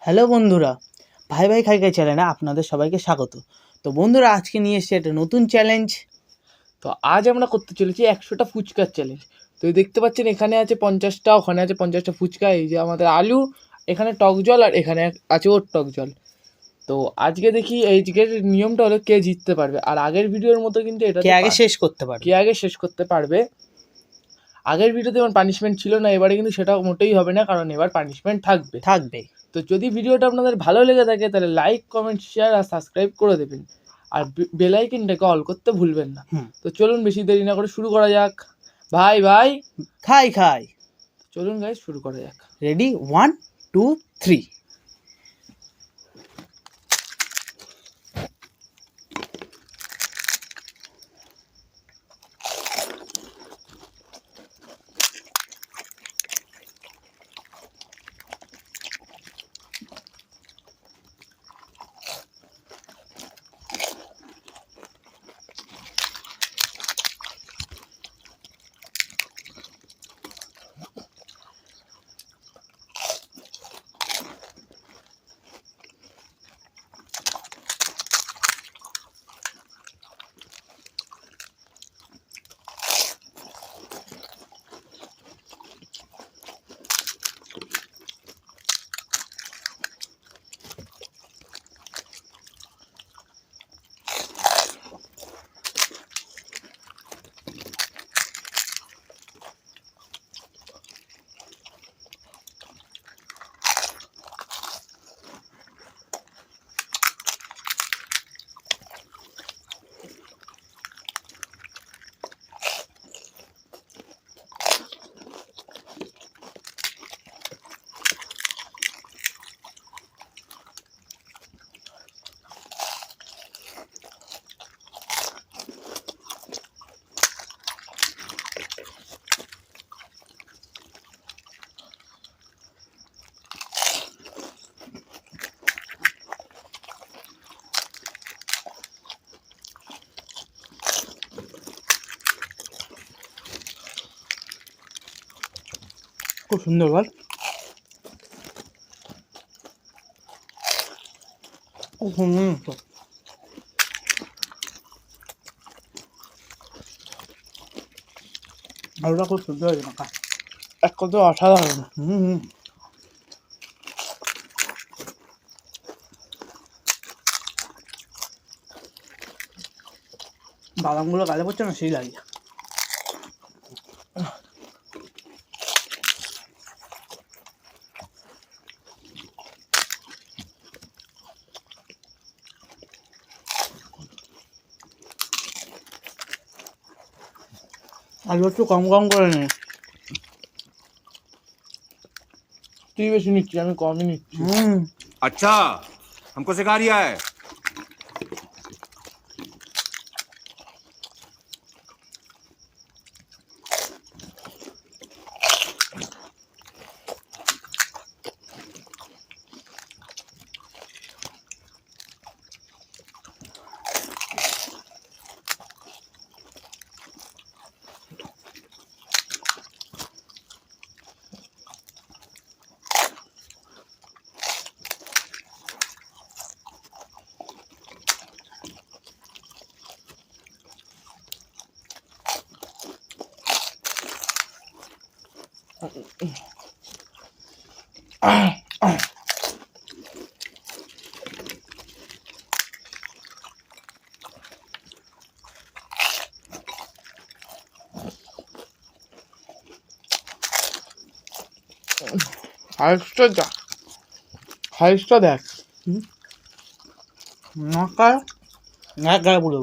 Hello বন্ধুরা, ভাই ভাই খাই খাই চ্যানেলে আপনাদের সবাইকে স্বাগত। তো বন্ধুরা, আজকে নিয়ে এসেছি একটা নতুন চ্যালেঞ্জ। তো আজ আমরা করতে চলেছি 100টা ফুচকার চ্যালেঞ্জ। তো দেখতে পাচ্ছেন এখানে আছে 50টা, ওখানে আছে 50টা ফুচকা, এই যে আমাদের আলু, এখানে টক জল, আর এখানে আছে ওর টক জল। তো আজকে দেখি এইদিকের নিয়মটা হলো কে জিততে পারবে। আর আগের ভিডিওর মতো কিন্তু এটা কে আগে শেষ করতে পারবে। কে আগে শেষ করতে পারবে। আগের ভিডিওতে যেমন পানিশমেন্ট ছিল না, এবারে কিন্তু সেটা মোটেই হবে না, কারণ এবার পানিশমেন্ট থাকবে। তো যদি ভিডিওটা আপনাদের ভালো লেগে থাকে তাহলে লাইক, কমেন্ট, শেয়ার আর সাবস্ক্রাইব করে দেবেন, আর বেল আইকনটাকে অল করতে ভুলবেন না। তো চলুন বেশি দেরি না করে শুরু করা যাক। ভাই ভাই খাই খাই, চলুন গাইস শুরু করা যাক। রেডি, 1 2 3। খুব সুন্দর বল। আলুটা খুব সুন্দর হয়েছে মাখা। এক কত অসাধারণ। বাদামগুলো গালে পড়ছে না, সেই লাগে। আলু একটু কম কম করে নে। তুই বেশি নিচ্ছি, আমি কমই নিচ্ছি। अच्छा, हमको सिखा रिया है। হাইসটা দেখ। মাখা এক গায়ে পুরো।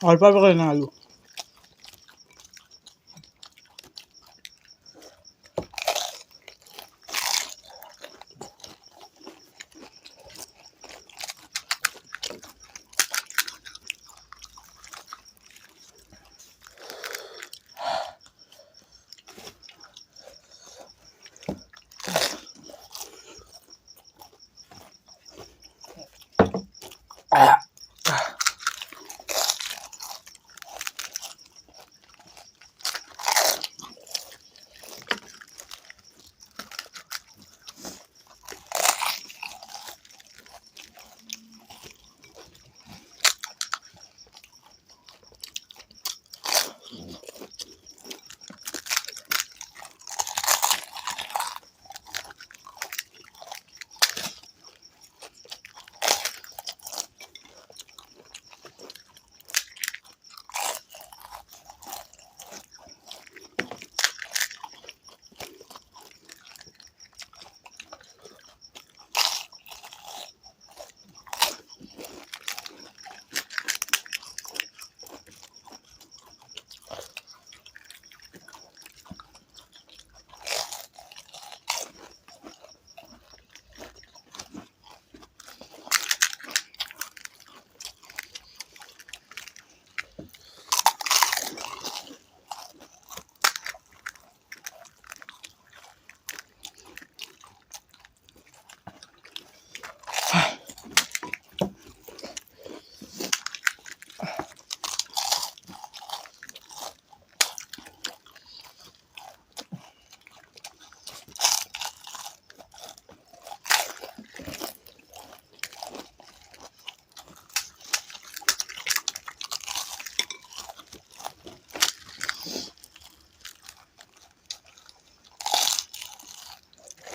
অল্প অল্প করে না আলু।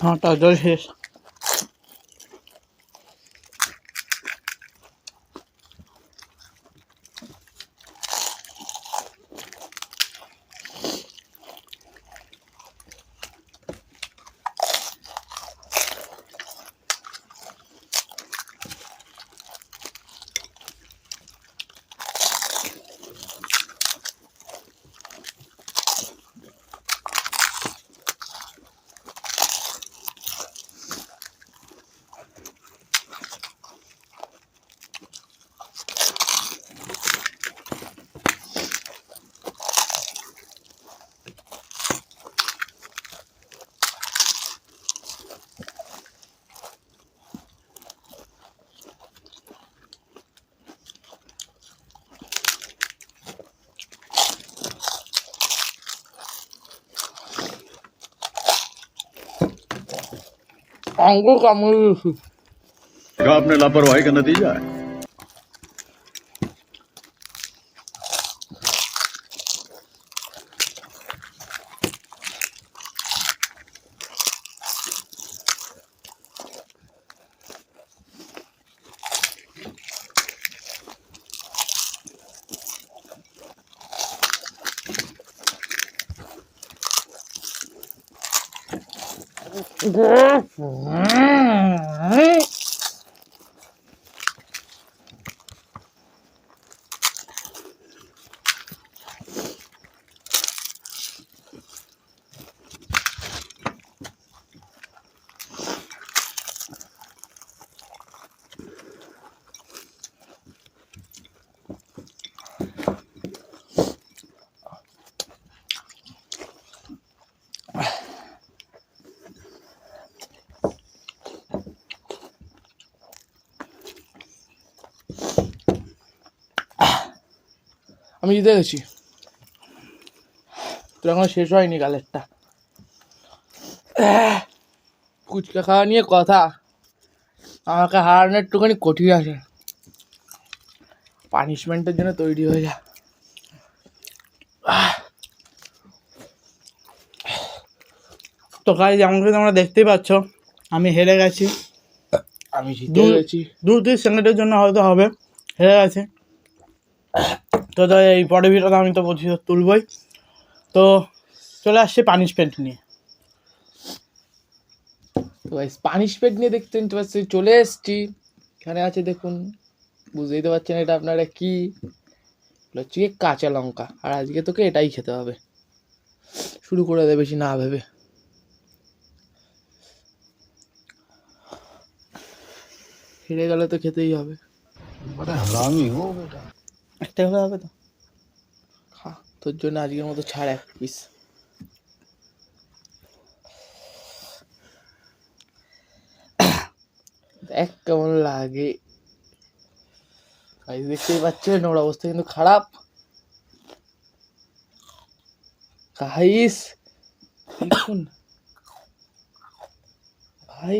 হ্যাঁ, তার জল শেষ। আঙ্গুল কামড়ে দিয়েছি। क्या आपने लापरवाही का नतीजा है। আমি জিতে গেছি, তোর এখনো শেষ হয়নি গালেরটা। ফুচকা খাওয়া নিয়ে কথা, আমাকে হারানো একটুখানি কঠিন আছে। পানিশমেন্টের জন্য তৈরি হয়ে যা। তো গাইজ, আমাকে তোমরা দেখতেই পাচ্ছ আমি হেরে গেছি। আমি জিতে গেছি। 2-3 সেকেন্ডের জন্য হয়তো হবে, হেরে গেছি। তো এই পরের ভিডিওটা আমি তো বলছি তুলবই। তো চলে আসছে পানিশমেন্ট নিয়ে। তো পানিশমেন্ট নিয়ে দেখতে পাচ্ছি চলে এসছি। এখানে আছে দেখুন, বুঝতেই তো পারছেন এটা আপনারা কি। হচ্ছে গিয়ে কাঁচা লঙ্কা, আর আজকে তোকে এটাই খেতে হবে। শুরু করে দে বেশি না ভেবে। হেরে গেলে তো খেতেই হবে। একটা হলে হবে তো। খা, তোর জন্য আজকের মতো ছাড় এক পিস। দেখ কেমন লাগে। গাইস দেখতেই পাচ্ছেন ওর অবস্থা কিন্তু খারাপ। গাইস দেখুন ভাই,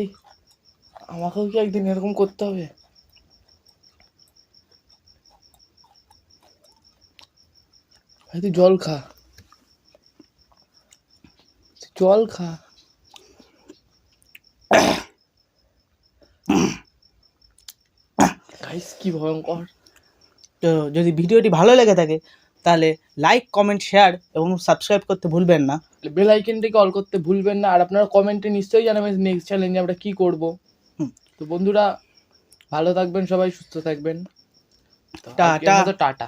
আমাকেও কি একদিন এরকম করতে হবে? ভাই তুই জল খা, জল খা। গাইস কি ভয়ঙ্কর। তো যদি ভিডিওটি ভালো লেগে থাকে তাহলে লাইক, কমেন্ট, শেয়ার এবং সাবস্ক্রাইব করতে ভুলবেন না। বেল আইকনটিকে অল করতে ভুলবেন না, আর আপনারা কমেন্টে নিশ্চয়ই জানাবেন নেক্সট চ্যালেঞ্জে আমরা কি করব। হুম। তো বন্ধুরা ভালো থাকবেন, সবাই সুস্থ থাকবেন। তো টাটা। আজকের মতো টাটা।